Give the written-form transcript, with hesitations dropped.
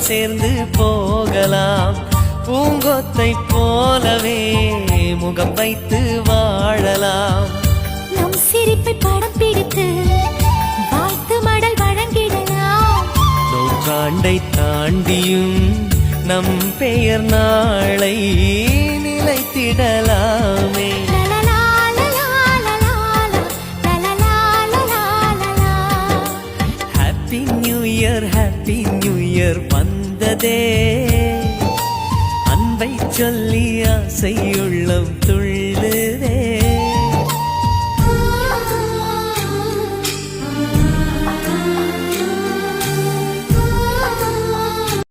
சேர்ந்து போகலாம். பூங்கொத்தை போலவே முகம் வைத்து வாழலாம். நம் சிரிப்பை படம் பிடித்து வாழ்த்து மடல் வழங்கிடலாம். நூற்றாண்டை தாண்டியும் நம் பெயர் நாளை நிலைத்திடலாமே. Happy new year, happy new year வந்ததே. அன்பை சொல்லி ஆசை உள்ளம் துள்ளு.